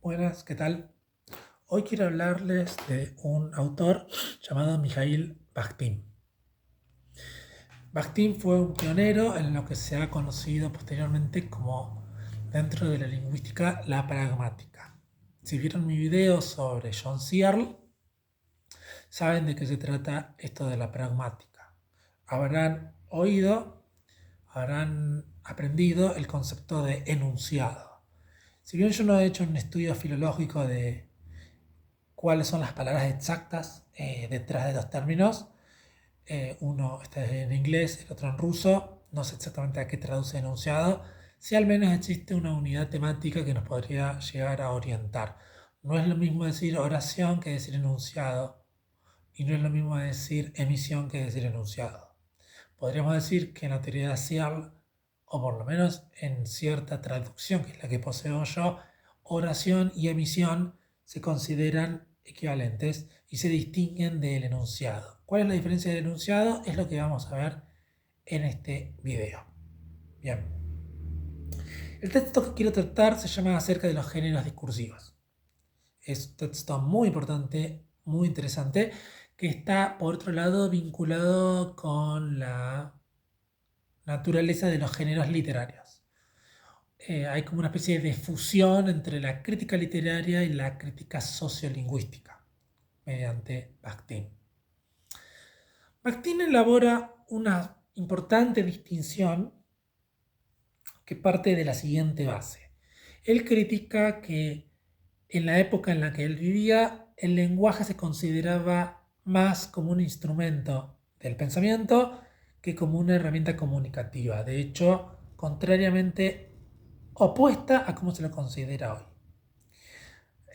Buenas, ¿qué tal? Hoy quiero hablarles de un autor llamado Mikhail Bakhtin. Bakhtin fue un pionero en lo que se ha conocido posteriormente como, dentro de la lingüística, la pragmática. Si vieron mi video sobre John Searle, saben de qué se trata esto de la pragmática. Habrán oído, habrán aprendido el concepto de enunciado. Si bien yo no he hecho un estudio filológico de cuáles son las palabras exactas detrás de los términos. Uno está en inglés, el otro en ruso. No sé exactamente a qué traduce enunciado. Si al menos existe una unidad temática que nos podría llegar a orientar. No es lo mismo decir oración que decir enunciado. Y no es lo mismo decir emisión que decir enunciado. Podríamos decir que en la teoría de Searle, o por lo menos en cierta traducción, que es la que poseo yo, oración y emisión se consideran equivalentes y se distinguen del enunciado. ¿Cuál es la diferencia del enunciado? Es lo que vamos a ver en este video. Bien. El texto que quiero tratar se llama acerca de los géneros discursivos. Es un texto muy importante, muy interesante, que está, por otro lado, vinculado con la naturaleza de los géneros literarios. Hay como una especie de fusión entre la crítica literaria y la crítica sociolingüística mediante Bakhtin. Bakhtin elabora una importante distinción que parte de la siguiente base. Él critica que en la época en la que él vivía, el lenguaje se consideraba más como un instrumento del pensamiento que como una herramienta comunicativa. De hecho, contrariamente opuesta a cómo se lo considera hoy.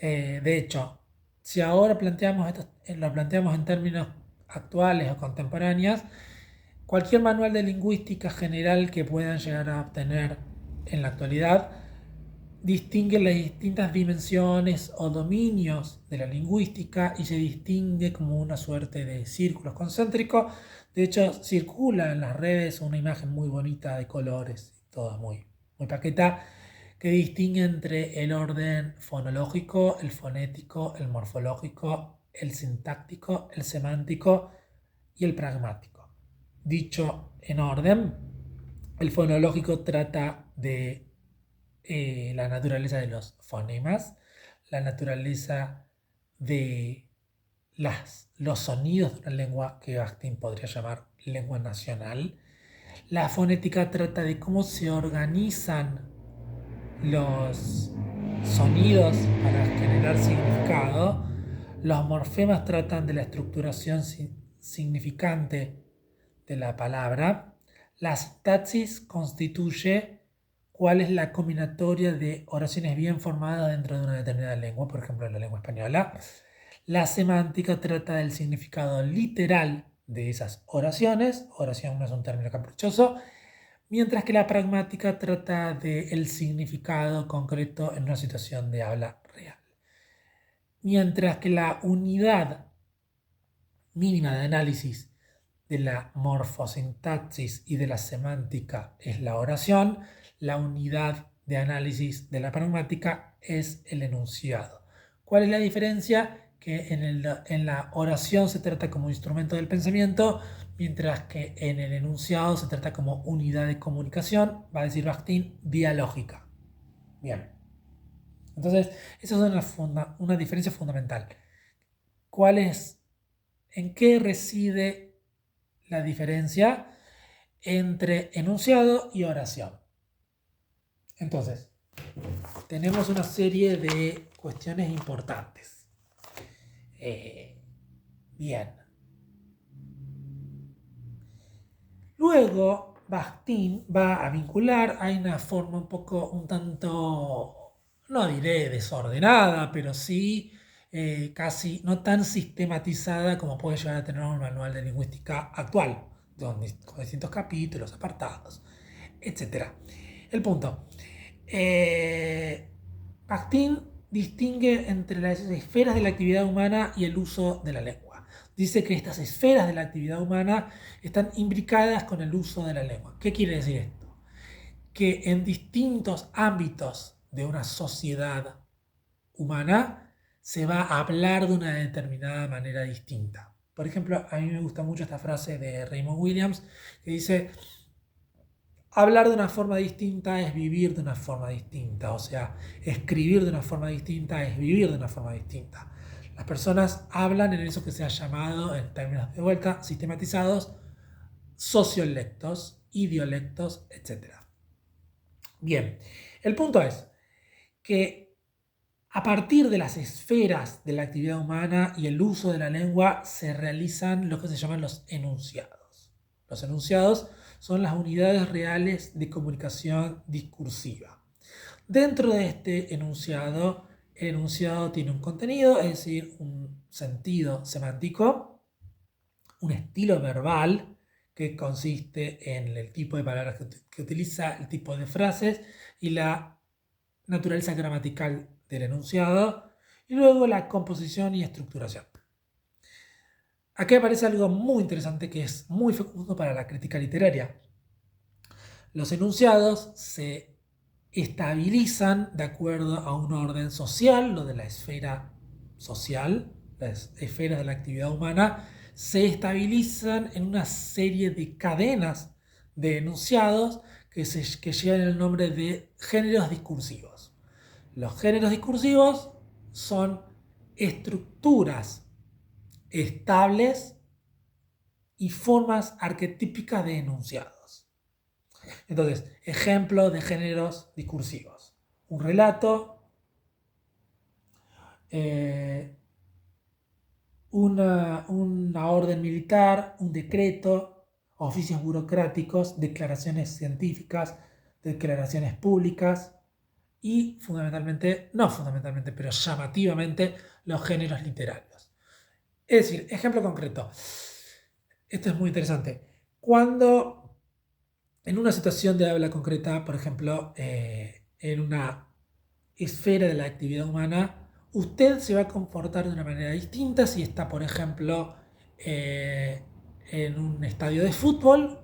De hecho, si ahora lo planteamos en términos actuales o contemporáneos, cualquier manual de lingüística general que puedan llegar a obtener en la actualidad distingue las distintas dimensiones o dominios de la lingüística y se distingue como una suerte de círculos concéntricos. De hecho, circula en las redes una imagen muy bonita de colores, toda muy paqueta, que distingue entre el orden fonológico, el fonético, el morfológico, el sintáctico, el semántico y el pragmático. Dicho en orden, el fonológico trata de la naturaleza de los fonemas, la naturaleza de los sonidos de una lengua que Bakhtin podría llamar lengua nacional. La fonética trata de cómo se organizan los sonidos para generar significado. Los morfemas tratan de la estructuración significante de la palabra. La sintaxis constituye cuál es la combinatoria de oraciones bien formadas dentro de una determinada lengua, por ejemplo la lengua española. La semántica trata del significado literal de esas oraciones. Oración no es un término caprichoso. Mientras que la pragmática trata del significado concreto en una situación de habla real. Mientras que la unidad mínima de análisis de la morfosintaxis y de la semántica es la oración, la unidad de análisis de la pragmática es el enunciado. ¿Cuál es la diferencia? Que en la oración se trata como instrumento del pensamiento, mientras que en el enunciado se trata como unidad de comunicación, va a decir Bakhtin, dialógica. Bien. Entonces, esa es una diferencia fundamental. ¿Cuál es? ¿En qué reside la diferencia entre enunciado y oración? Entonces, tenemos una serie de cuestiones importantes. Bien. Luego, Bakhtin va a vincular, hay una forma un tanto, no diré desordenada, pero sí casi no tan sistematizada como puede llegar a tener un manual de lingüística actual, con distintos capítulos, apartados, etc. El punto. Bakhtin distingue entre las esferas de la actividad humana y el uso de la lengua. Dice que estas esferas de la actividad humana están imbricadas con el uso de la lengua. ¿Qué quiere decir esto? Que en distintos ámbitos de una sociedad humana, se va a hablar de una determinada manera distinta. Por ejemplo, a mí me gusta mucho esta frase de Raymond Williams que dice: hablar de una forma distinta es vivir de una forma distinta, o sea, escribir de una forma distinta es vivir de una forma distinta. Las personas hablan en eso que se ha llamado, en términos de vuelta, sistematizados, sociolectos, idiolectos, etc. Bien, el punto es que a partir de las esferas de la actividad humana y el uso de la lengua se realizan lo que se llaman los enunciados. Los enunciados son las unidades reales de comunicación discursiva. Dentro de este enunciado, el enunciado tiene un contenido, es decir, un sentido semántico, un estilo verbal que consiste en el tipo de palabras que utiliza, el tipo de frases y la naturaleza gramatical del enunciado, y luego la composición y estructuración. Aquí aparece algo muy interesante que es muy fecundo para la crítica literaria. Los enunciados se estabilizan de acuerdo a un orden social, lo de la esfera social, las esferas de la actividad humana, se estabilizan en una serie de cadenas de enunciados que llevan el nombre de géneros discursivos. Los géneros discursivos son estructuras estables y formas arquetípicas de enunciados. Entonces, ejemplos de géneros discursivos: un relato, una orden militar, un decreto, oficios burocráticos, declaraciones científicas, declaraciones públicas y pero llamativamente, los géneros literarios. Es decir, ejemplo concreto. Esto es muy interesante. Cuando en una situación de habla concreta, por ejemplo, en una esfera de la actividad humana, usted se va a comportar de una manera distinta si está, por ejemplo, en un estadio de fútbol,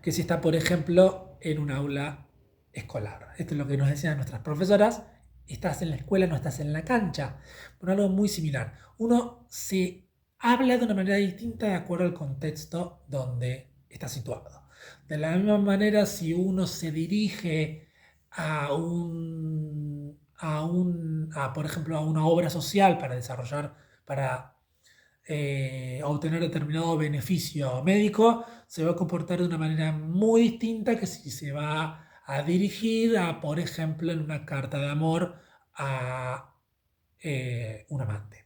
que si está, por ejemplo, en un aula escolar. Esto es lo que nos decían nuestras profesoras: estás en la escuela, no estás en la cancha. Bueno, algo muy similar. Uno se habla de una manera distinta de acuerdo al contexto donde está situado. De la misma manera, si uno se dirige por ejemplo, a una obra social para desarrollar, para obtener determinado beneficio médico, se va a comportar de una manera muy distinta que si se va a dirigir por ejemplo, en una carta de amor a un amante.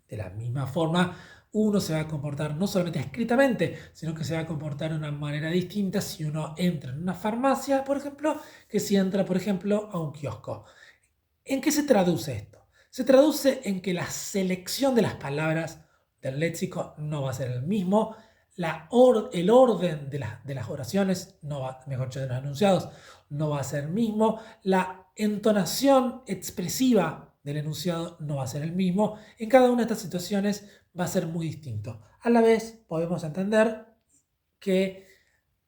De la misma forma, uno se va a comportar no solamente escritamente, sino que se va a comportar de una manera distinta si uno entra en una farmacia, por ejemplo, que si entra, por ejemplo, a un kiosco. ¿En qué se traduce esto? Se traduce en que la selección de las palabras del léxico no va a ser el mismo, el orden de las oraciones, mejor dicho, de los enunciados, no va a ser el mismo, la entonación expresiva del enunciado no va a ser el mismo. En cada una de estas situaciones va a ser muy distinto. A la vez, podemos entender que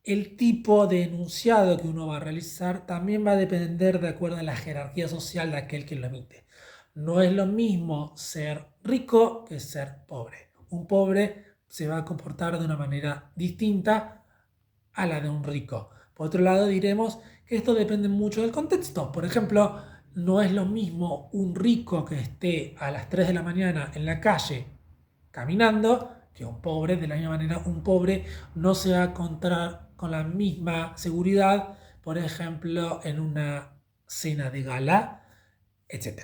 el tipo de enunciado que uno va a realizar también va a depender de acuerdo a la jerarquía social de aquel que lo emite. No es lo mismo ser rico que ser pobre. Un pobre se va a comportar de una manera distinta a la de un rico. Por otro lado, diremos que esto depende mucho del contexto. Por ejemplo, no es lo mismo un rico que esté a las 3 de la mañana en la calle caminando que un pobre. De la misma manera, un pobre no se va a encontrar con la misma seguridad, por ejemplo, en una cena de gala, etc.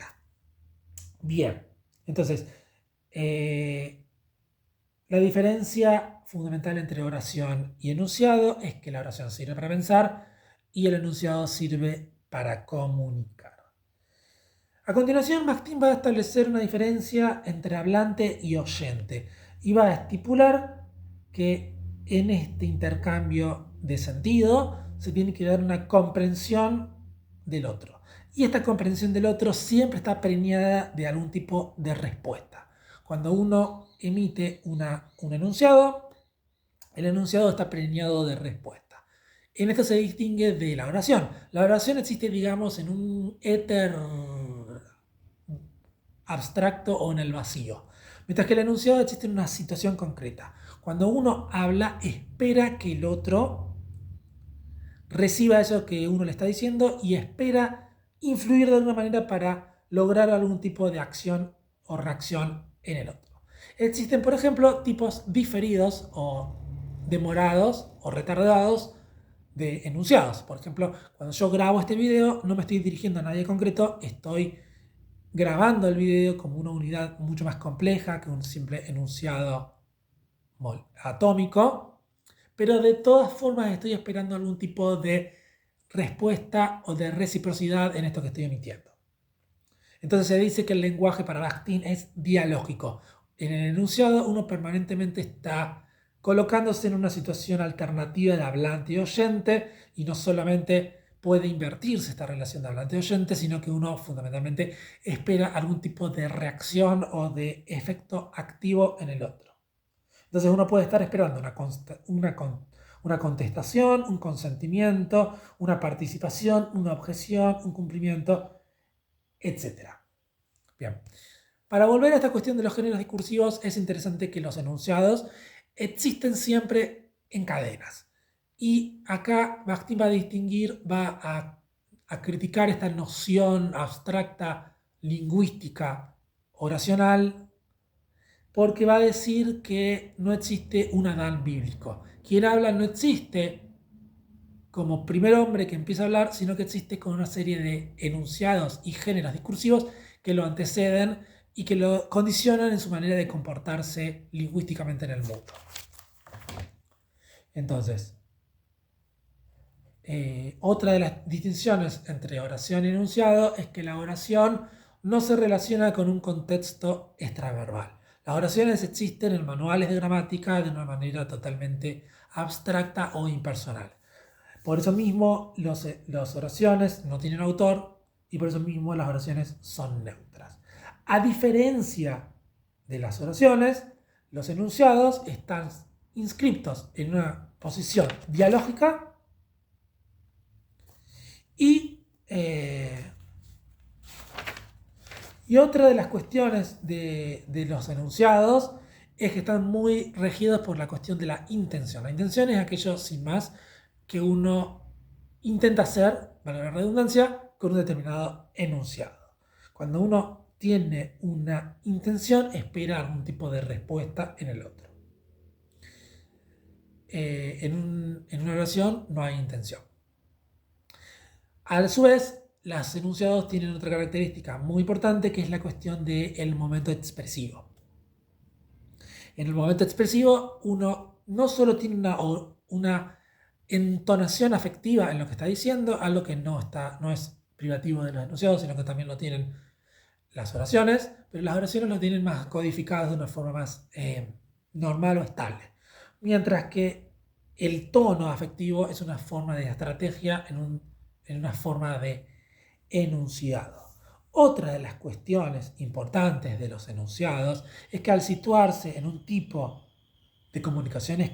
Bien, entonces, la diferencia fundamental entre oración y enunciado es que la oración sirve para pensar y el enunciado sirve para comunicar. A continuación, Bakhtin va a establecer una diferencia entre hablante y oyente y va a estipular que en este intercambio de sentido se tiene que dar una comprensión del otro. Y esta comprensión del otro siempre está preñada de algún tipo de respuesta. Cuando uno emite un enunciado, el enunciado está preñado de respuesta. En esto se distingue de la oración. La oración existe, digamos, en un éter abstracto o en el vacío, mientras que el enunciado existe en una situación concreta. Cuando uno habla, espera que el otro reciba eso que uno le está diciendo y espera influir de alguna manera para lograr algún tipo de acción o reacción en el otro. Existen, por ejemplo, tipos diferidos o demorados o retardados de enunciados. Por ejemplo, cuando yo grabo este video, no me estoy dirigiendo a nadie concreto, estoy grabando el video como una unidad mucho más compleja que un simple enunciado atómico, pero de todas formas estoy esperando algún tipo de respuesta o de reciprocidad en esto que estoy emitiendo. Entonces se dice que el lenguaje para Bakhtin es dialógico. En el enunciado uno permanentemente está colocándose en una situación alternativa de hablante y oyente, y no solamente puede invertirse esta relación de hablante y oyente, sino que uno fundamentalmente espera algún tipo de reacción o de efecto activo en el otro. Entonces uno puede estar esperando una contestación, un consentimiento, una participación, una objeción, un cumplimiento, etc. Bien. Para volver a esta cuestión de los géneros discursivos, es interesante que los enunciados existen siempre en cadenas. Y acá Bakhtin va a distinguir, a criticar esta noción abstracta, lingüística, oracional, porque va a decir que no existe un Adán bíblico. Quien habla no existe como primer hombre que empieza a hablar, sino que existe con una serie de enunciados y géneros discursivos que lo anteceden y que lo condicionan en su manera de comportarse lingüísticamente en el mundo. Entonces, otra de las distinciones entre oración y enunciado es que la oración no se relaciona con un contexto extraverbal. Las oraciones existen en manuales de gramática de una manera totalmente abstracta o impersonal. Por eso mismo las oraciones no tienen autor y por eso mismo las oraciones son neutras. A diferencia de las oraciones, los enunciados están inscriptos en una posición dialógica y otra de las cuestiones de los enunciados es que están muy regidos por la cuestión de la intención. La intención es aquello, sin más, que uno intenta hacer, valga la redundancia, con un determinado enunciado. Cuando uno tiene una intención, espera algún tipo de respuesta en el otro. En una oración no hay intención. A su vez, los enunciados tienen otra característica muy importante, que es la cuestión del momento expresivo. En el momento expresivo, uno no solo tiene una entonación afectiva en lo que está diciendo, algo que no es privativo de los enunciados, sino que también lo tienen las oraciones, pero las oraciones lo tienen más codificadas de una forma más normal o estable. Mientras que el tono afectivo es una forma de estrategia en una forma de enunciado. Otra de las cuestiones importantes de los enunciados es que al situarse en un tipo de comunicaciones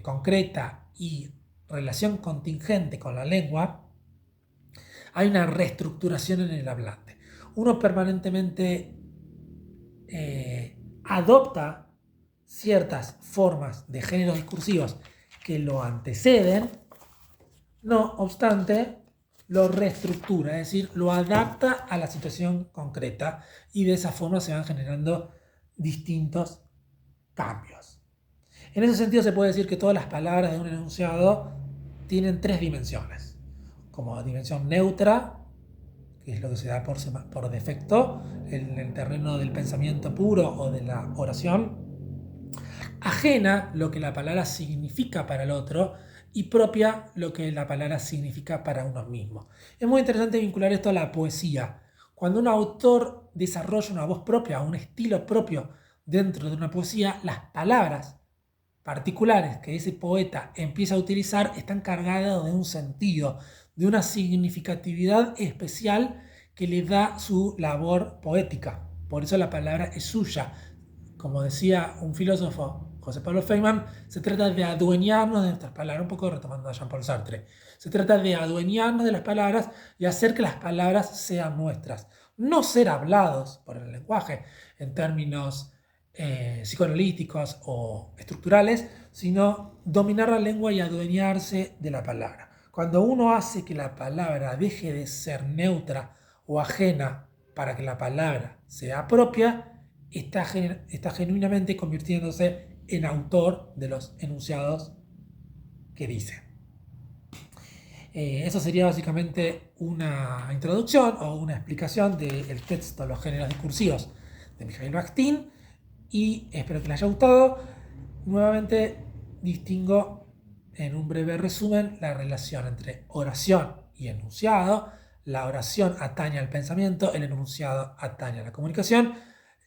concreta y relación contingente con la lengua, hay una reestructuración en el hablante. Uno permanentemente adopta ciertas formas de géneros discursivos que lo anteceden, no obstante, lo reestructura, es decir, lo adapta a la situación concreta y de esa forma se van generando distintos cambios. En ese sentido se puede decir que todas las palabras de un enunciado tienen tres dimensiones, como dimensión neutra, que es lo que se da por defecto en el terreno del pensamiento puro o de la oración, ajena, lo que la palabra significa para el otro, y propia, lo que la palabra significa para uno mismo. Es muy interesante vincular esto a la poesía. Cuando un autor desarrolla una voz propia, un estilo propio dentro de una poesía, las palabras particulares que ese poeta empieza a utilizar están cargadas de un sentido, de una significatividad especial que le da su labor poética. Por eso la palabra es suya. Como decía un filósofo José Pablo Feynman, se trata de adueñarnos de nuestras palabras, un poco retomando a Jean-Paul Sartre. Se trata de adueñarnos de las palabras y hacer que las palabras sean nuestras. No ser hablados por el lenguaje en términos psicoanalíticos o estructurales, sino dominar la lengua y adueñarse de la palabra. Cuando uno hace que la palabra deje de ser neutra o ajena para que la palabra sea propia, está genuinamente convirtiéndose en autor de los enunciados que dice. Eso sería básicamente una introducción o una explicación del texto Los géneros discursivos de Mikhail Bakhtin, y espero que les haya gustado. Nuevamente distingo en un breve resumen la relación entre oración y enunciado. La oración atañe al pensamiento, el enunciado atañe a la comunicación.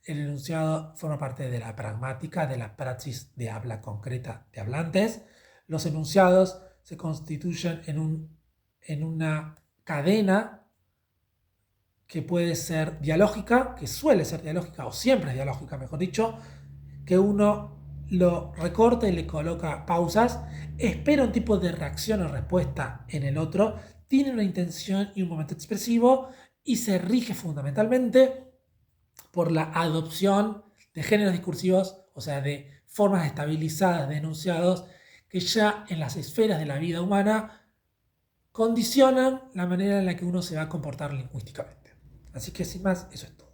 El enunciado forma parte de la pragmática, de la praxis de habla concreta de hablantes. Los enunciados se constituyen en una cadena que puede ser dialógica, que suele ser dialógica, o siempre es dialógica, mejor dicho, que uno lo recorta y le coloca pausas, espera un tipo de reacción o respuesta en el otro, tiene una intención y un momento expresivo, y se rige fundamentalmente por la adopción de géneros discursivos, o sea, de formas estabilizadas de enunciados que ya en las esferas de la vida humana condicionan la manera en la que uno se va a comportar lingüísticamente. Así que sin más, eso es todo.